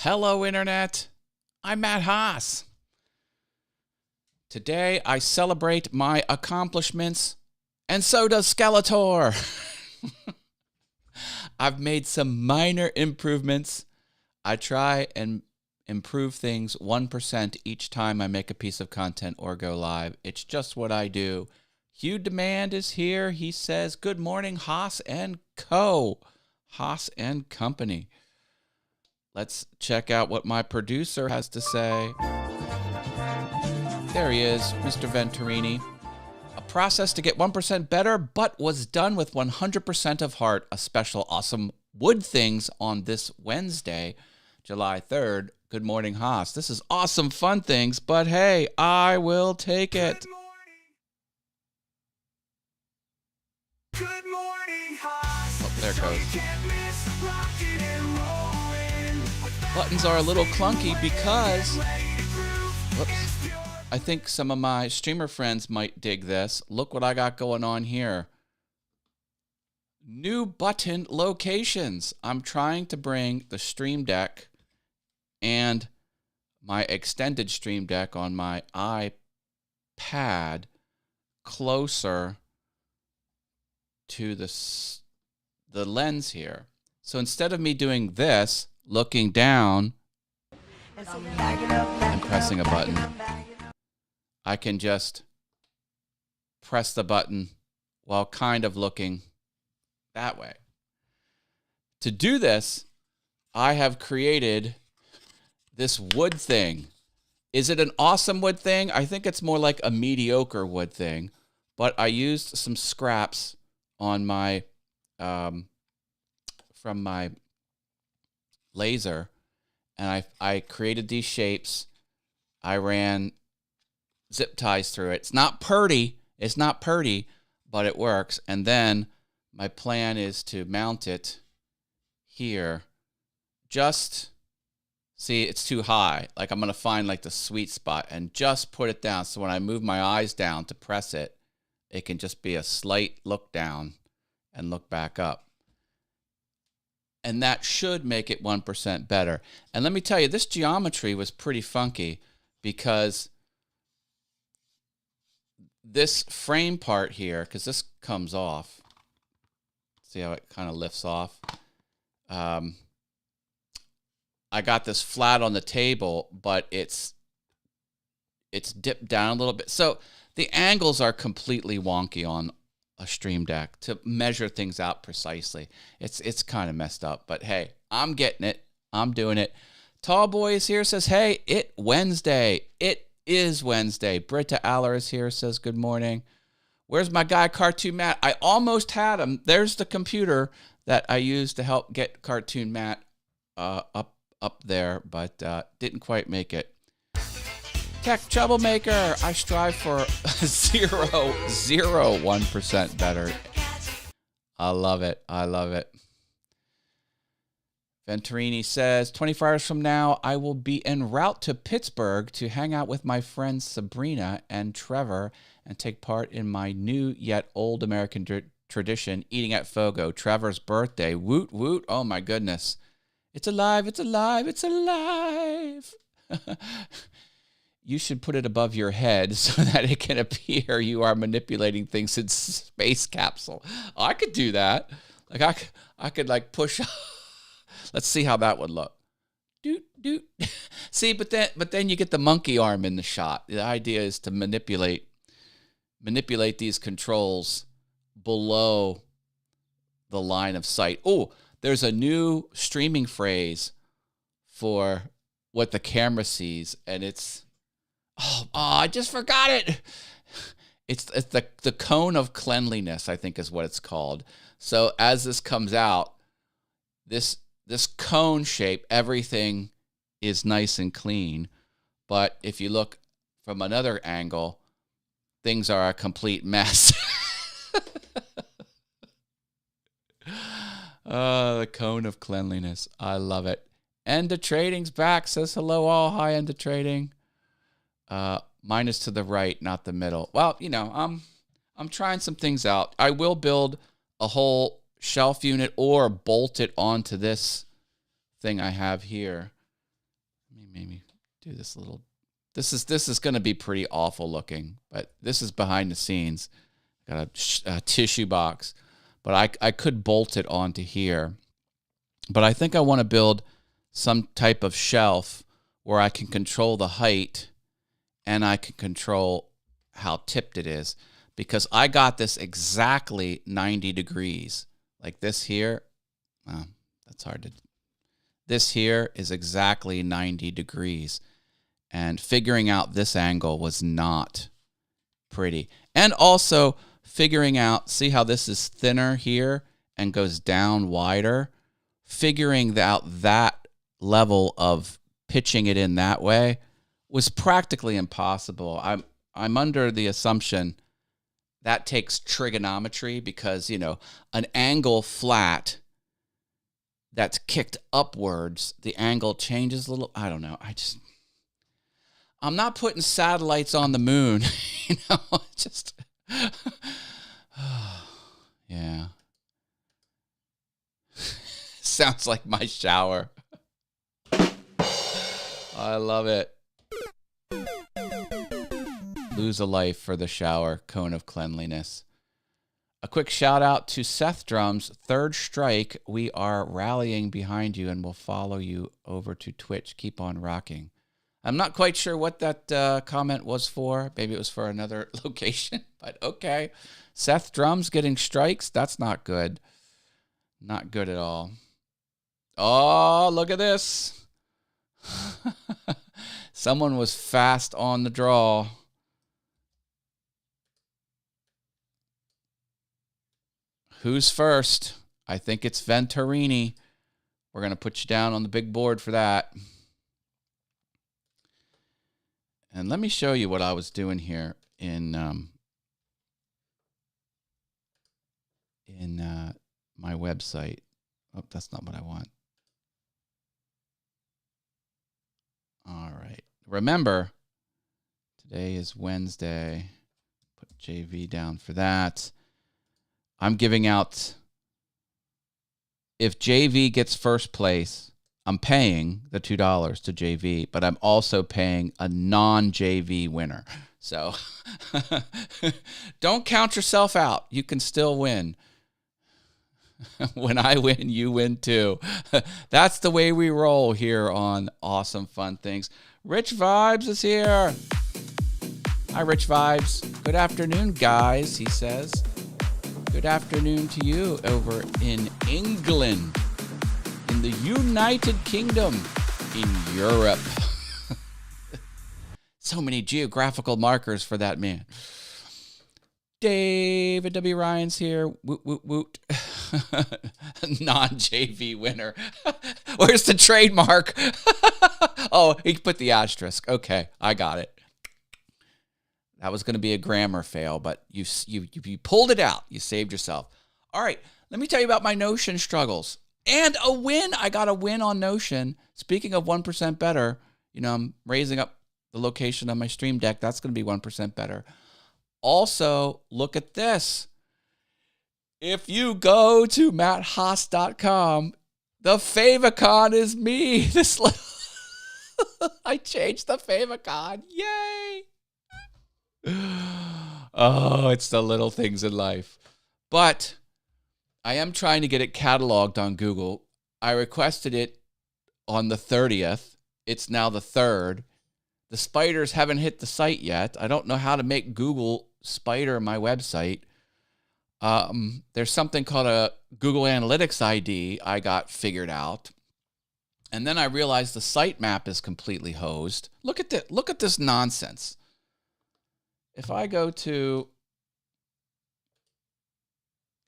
Hello, Internet. I'm Matt Haas. Today, I celebrate my accomplishments, and so does Skeletor. I've made some minor improvements. I try and improve things 1% each time I make a piece of content or go live. It's just what I do. Hugh Demand is here. He says, good morning, Haas and Co. Haas and Company. Let's check out what my producer has to say. There he is, Mr. Venturini. A process to get 1% better, but was done with 100% of heart. A special awesome wood things on this Wednesday, July 3rd. Good morning, Haas. This is awesome fun things, but hey, I will take it. Good morning, Haas. Oh, there it goes. Buttons are a little clunky because, whoops, I think some of my streamer friends might dig this. Look what I got going on here. New button locations. I'm trying to bring the Stream Deck and my extended Stream Deck on my iPad closer to the lens here. So instead of me doing this, looking down and pressing a button, I can just press the button while kind of looking that way. To do this, I have created this wood thing. Is it an awesome wood thing? I think it's more like a mediocre wood thing, but I used some scraps on my from my laser, and I created these shapes. I ran zip ties through it. It's not pretty, but it works. And then my plan is to mount it here. Just see, it's too high. Like, I'm going to find like the sweet spot and just put it down. So when I move my eyes down to press it, it can just be a slight look down and look back up. And that should make it 1% better. And let me tell you, this geometry was pretty funky because this frame part here, because this comes off, see how it kind of lifts off? I got this flat on the table, but it's dipped down a little bit. So the angles are completely wonky on a Stream Deck to measure things out precisely. It's kind of messed up, but hey, I'm getting it. I'm doing it. Tall Boy is here, says, hey, it Wednesday. It is Wednesday. Britta Aller is here, says, good morning. Where's my guy, Cartoon Matt? I almost had him. There's the computer that I used to help get Cartoon Matt up there, but didn't quite make it. Tech Troublemaker, I strive for 1% better. I love it. I love it. Venturini says, 24 hours from now, I will be en route to Pittsburgh to hang out with my friends Sabrina and Trevor and take part in my new yet old American tradition, eating at Fogo. Trevor's birthday. Woot, woot. Oh, my goodness. It's alive. It's alive. It's alive. You should put it above your head so that it can appear you are manipulating things in space capsule. Oh, I could do that. Like I could like push. Let's see how that would look. Doot doot. See, but then you get the monkey arm in the shot. The idea is to manipulate these controls below the line of sight. Oh, there's a new streaming phrase for what the camera sees, and it's I just forgot it. It's the cone of cleanliness, I think is what it's called. So as this comes out, this cone shape, everything is nice and clean. But if you look from another angle, things are a complete mess. The cone of cleanliness. I love it. End of Trading's back, says hello all. Hi, End of Trading. Mine is to the right, not the middle. Well, you know, I'm trying some things out. I will build a whole shelf unit or bolt it onto this thing I have here. maybe do this little. This is going to be pretty awful looking, but this is behind the scenes. Got a tissue box, but I could bolt it onto here. But I think I want to build some type of shelf where I can control the height and I can control how tipped it is, because I got this exactly 90 degrees. Like this here, that's hard to. This here is exactly 90 degrees. And figuring out this angle was not pretty. And also figuring out, see how this is thinner here and goes down wider? Figuring out that level of pitching it in that way was practically impossible. I'm under the assumption that takes trigonometry, because, you know, an angle flat that's kicked upwards, the angle changes a little. I don't know. I'm not putting satellites on the moon, you know, just, yeah. Sounds like my shower. I love it. Lose a life for the shower, cone of cleanliness. A quick shout out to Seth Drums, Third Strike. We are rallying behind you and will follow you over to Twitch. Keep on rocking. I'm not quite sure what that comment was for. Maybe it was for another location, but okay. Seth Drums getting strikes. That's not good. Not good at all. Oh, look at this. Someone was fast on the draw. Who's first? I think it's Venturini. We're going to put you down on the big board for that. And let me show you what I was doing here in my website. Oh, that's not what I want. All right. Remember, today is Wednesday. Put JV down for that. I'm giving out, if JV gets first place, I'm paying the $2 to JV, but I'm also paying a non-JV winner. So don't count yourself out. You can still win. When I win, you win too. That's the way we roll here on Awesome Fun Things. Rich Vibes is here. Hi, Rich Vibes. Good afternoon, guys, he says. Good afternoon to you over in England, in the United Kingdom, in Europe. So many geographical markers for that man. David W. Ryan's here. Woot, woot, woot. Non-JV winner. Where's the trademark? Oh, he put the asterisk. Okay, I got it. That was going to be a grammar fail, but you pulled it out. You saved yourself. All right, let me tell you about my Notion struggles. And a win. I got a win on Notion. Speaking of 1% better, you know, I'm raising up the location on my Stream Deck. That's going to be 1% better. Also, look at this. If you go to matthaas.com, the Favicon is me. This I changed the Favicon. Yay! Oh, it's the little things in life. But I am trying to get it cataloged on Google. I requested it on the 30th. It's now the 3rd. The spiders haven't hit the site yet. I don't know how to make Google spider my website. There's something called a Google Analytics ID I got figured out. And then I realized the sitemap is completely hosed. Look at this nonsense. If I go to,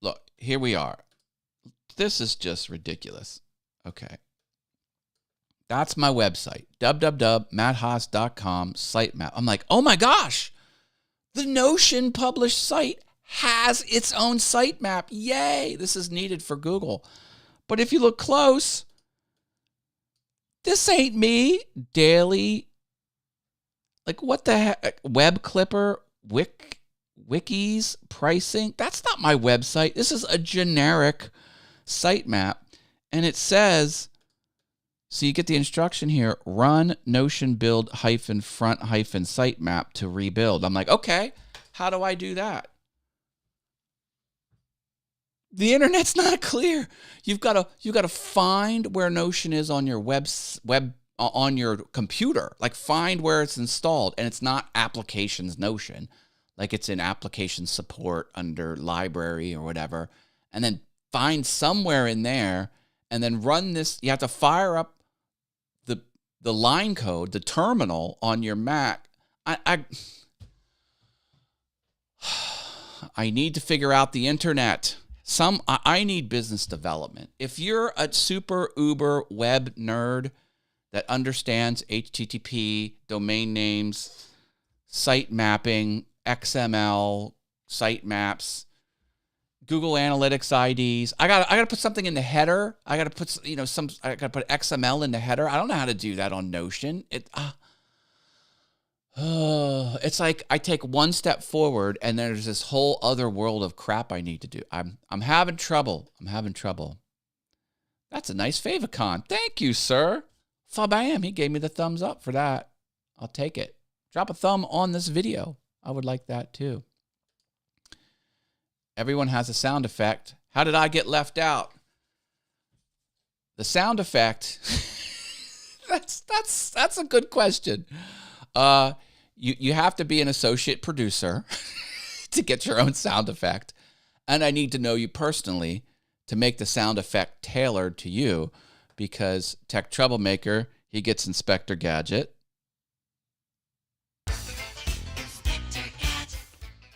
look, here we are. This is just ridiculous. Okay. That's my website, www.matthaas.com sitemap. I'm like, oh my gosh, the Notion published site has its own sitemap. Yay, this is needed for Google. But if you look close, this ain't me. Daily, like what the heck? Web Clipper, wikis, pricing. That's not my website. This is a generic sitemap. And it says So you get the instruction here, run Notion build hyphen front hyphen sitemap to rebuild. I'm like, okay, how do I do that? The internet's not clear. You've got to find where Notion is on your web on your computer. Like find where it's installed, and it's not applications Notion. Like it's in application support under library or whatever, and then find somewhere in there, and then run this. You have to fire up the line code, the terminal on your Mac. I need to figure out the internet. I need business development. If you're a super uber web nerd that understands HTTP, domain names, site mapping, XML, site maps, Google Analytics IDs. I got to put something in the header. I got to put I got to put XML in the header. I don't know how to do that on Notion. It's like I take one step forward and there's this whole other world of crap I need to do. I'm having trouble. That's a nice Favicon. Thank you, sir. Fabam, he gave me the thumbs up for that. I'll take it. Drop a thumb on this video. I would like that too. Everyone has a sound effect. How did I get left out? The sound effect. That's a good question. You have to be an associate producer to get your own sound effect. And I need to know you personally to make the sound effect tailored to you, because Tech Troublemaker, he gets Inspector Gadget.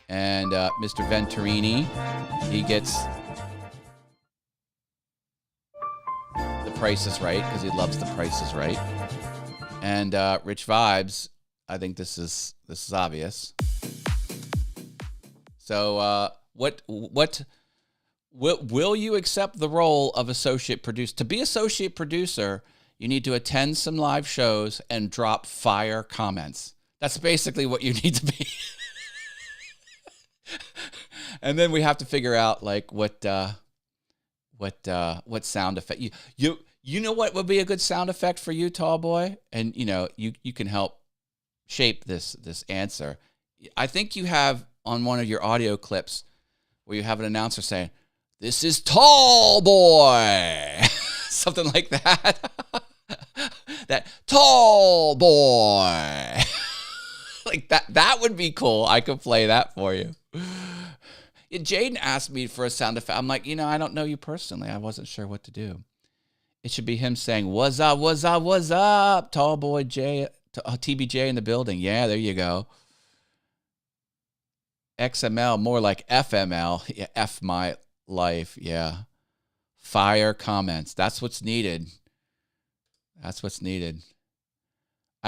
And Mr. Venturini, he gets The Price is Right, because he loves The Price is Right. And Rich Vibes, I think this is obvious. So what will you accept the role of associate producer? To be associate producer, you need to attend some live shows and drop fire comments. That's basically what you need to be. And then we have to figure out like what sound effect you know what would be a good sound effect for you, tall boy, and you can help shape this answer. I think you have on one of your audio clips where you have an announcer saying, "This is tall boy," something like that. That tall boy, like that would be cool. I could play that for you. Jaden asked me for a sound effect. I'm like, I don't know you personally. I wasn't sure what to do. It should be him saying, "What's up, what's up, what's up, tall boy J, TBJ in the building." Yeah, there you go. XML, more like FML. Yeah, F my life. Yeah. Fire comments. That's what's needed. I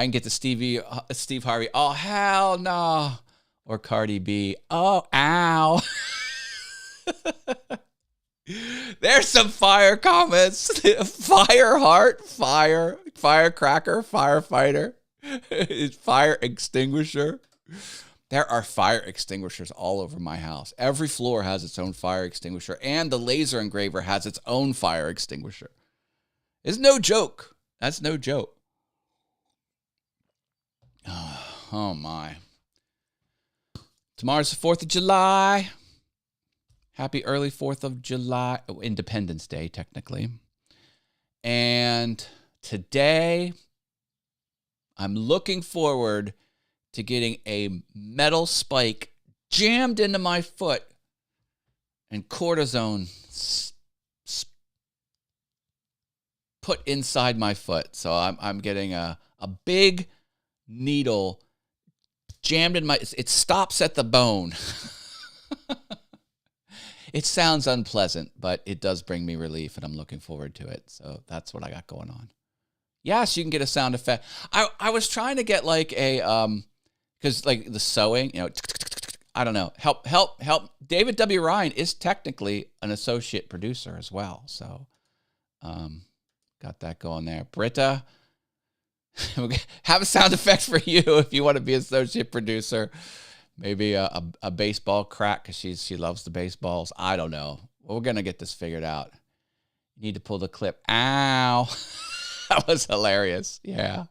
can get to Steve Harvey. "Oh, hell no." Or Cardi B. "Oh, ow." There's some fire comments. Fire heart, firecracker, firefighter, fire extinguisher. There are fire extinguishers all over my house. Every floor has its own fire extinguisher, and the laser engraver has its own fire extinguisher. It's no joke. That's no joke. Oh my. Tomorrow's the 4th of July. Happy early 4th of July. Independence Day, technically. And today, I'm looking forward to getting a metal spike jammed into my foot and cortisone put inside my foot. So I'm getting a big needle jammed in it stops at the bone. It sounds unpleasant, but it does bring me relief, and I'm looking forward to it. So that's what I got going on. Yes, you can get a sound effect. I was trying to get like a because like the sewing, I don't know. Help. David W. Ryan is technically an associate producer as well. So got that going there. Britta, have a sound effect for you if you want to be associate producer. Maybe a baseball crack because she loves the baseballs. I don't know. We're going to get this figured out. You need to pull the clip. Ow. That was hilarious. Yeah.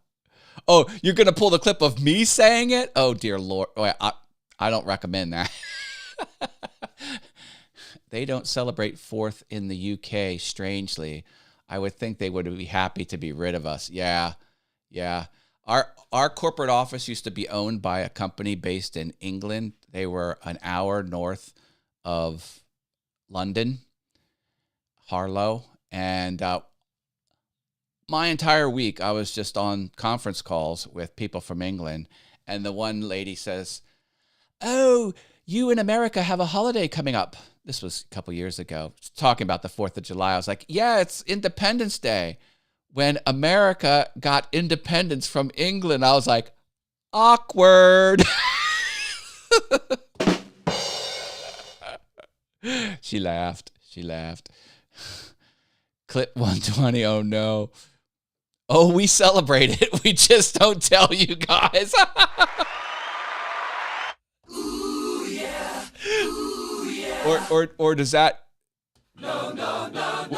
Oh, you're going to pull the clip of me saying it? Oh, dear Lord. Oh, I don't recommend that. They don't celebrate 4th in the UK, strangely. I would think they would be happy to be rid of us. Yeah. Yeah. Our corporate office used to be owned by a company based in England. They were an hour north of London, Harlow. And my entire week, I was just on conference calls with people from England. And the one lady says, "Oh, you in America have a holiday coming up." This was a couple years ago, talking about the 4th of July. I was like, yeah, it's Independence Day. When America got independence from England, I was like, awkward. She laughed. Clip 120, oh no. Oh, we celebrate it. We just don't tell you guys. Ooh, yeah. Ooh, yeah. Or does that? No.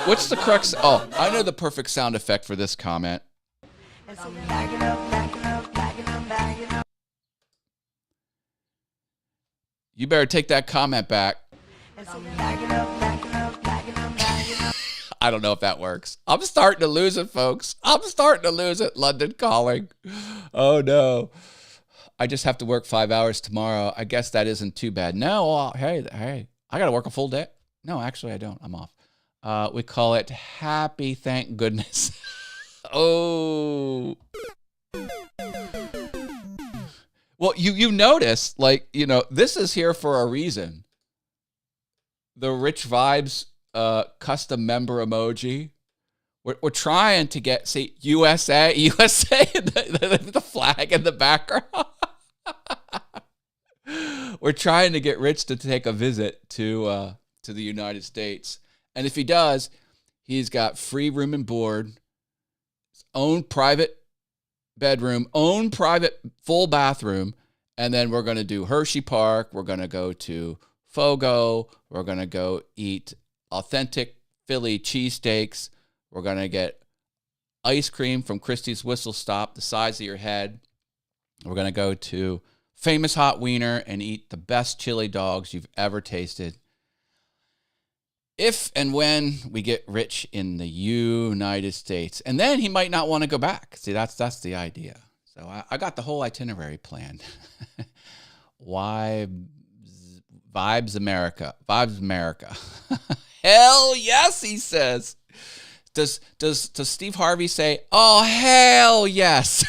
What's the correct? Oh, I know the perfect sound effect for this comment. You better take that comment back. I don't know if that works. I'm starting to lose it, folks. I'm starting to lose it. London calling. Oh no. I just have to work 5 hours tomorrow. I guess that isn't too bad. No, hey, I got to work a full day. No, actually, I don't. I'm off. We call it happy thank goodness. Oh. Well, you notice, like, this is here for a reason. The Rich Vibes custom member emoji. We're trying to get, see, USA, the flag in the background. We're trying to get Rich to take a visit to the United States. And if he does, he's got free room and board, his own private bedroom, own private full bathroom. And then we're going to do Hershey Park. We're going to go to Fogo. We're going to go eat authentic Philly cheesesteaks. We're going to get ice cream from Christie's Whistle Stop, the size of your head. We're going to go to Famous Hot Wiener and eat the best chili dogs you've ever tasted. If and when we get Rich in the United States. And then he might not want to go back. See, that's the idea. So I got the whole itinerary planned. Vibes America. Vibes America. Hell yes, he says. Does Steve Harvey say, oh, hell yes?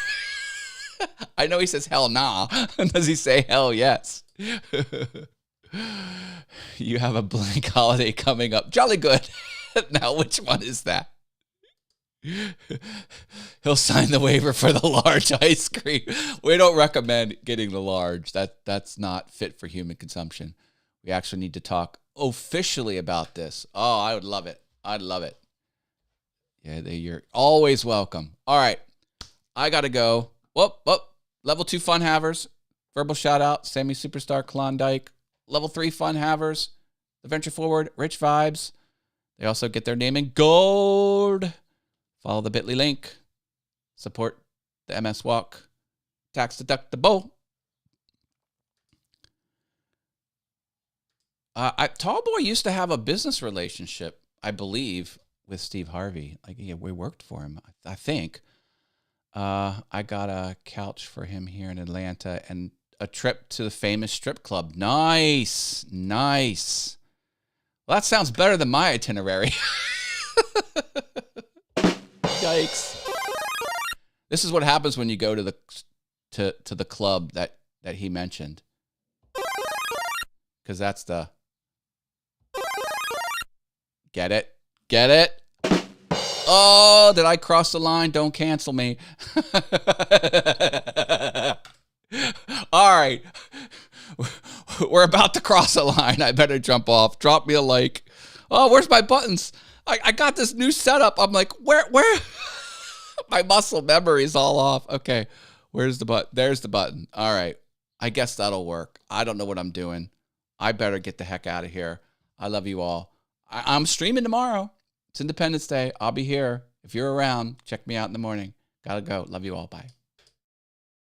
I know he says hell nah. Does he say hell yes? You have a blank holiday coming up. Jolly good. Now, which one is that? He'll sign the waiver for the large ice cream. We don't recommend getting the large. That's not fit for human consumption. We actually need to talk officially about this. Oh, I would love it. I'd love it. Yeah, you're always welcome. All right. I got to go. Whoop. Level 2 fun havers. Verbal shout out. Sammy Superstar Klondike. Level 3 fun havers. The Venture Forward. Rich Vibes. They also get their name in gold. Follow the bit.ly link. Support the MS Walk. Tax deductible. Tallboy used to have a business relationship, I believe, with Steve Harvey. Like, yeah, we worked for him, I think. I got a couch for him here in Atlanta and a trip to the famous strip club. Nice. Well, that sounds better than my itinerary. Yikes. This is what happens when you go to the club that he mentioned. Because that's the... Get it? Oh, did I cross the line? Don't cancel me. All right. We're about to cross the line. I better jump off. Drop me a like. Oh, where's my buttons? I got this new setup. I'm like, where? My muscle memory is all off. Okay. Where's the button? There's the button. All right. I guess that'll work. I don't know what I'm doing. I better get the heck out of here. I love you all. I'm streaming tomorrow. It's Independence Day. I'll be here. If you're around, check me out in the morning. Gotta go. Love you all. Bye.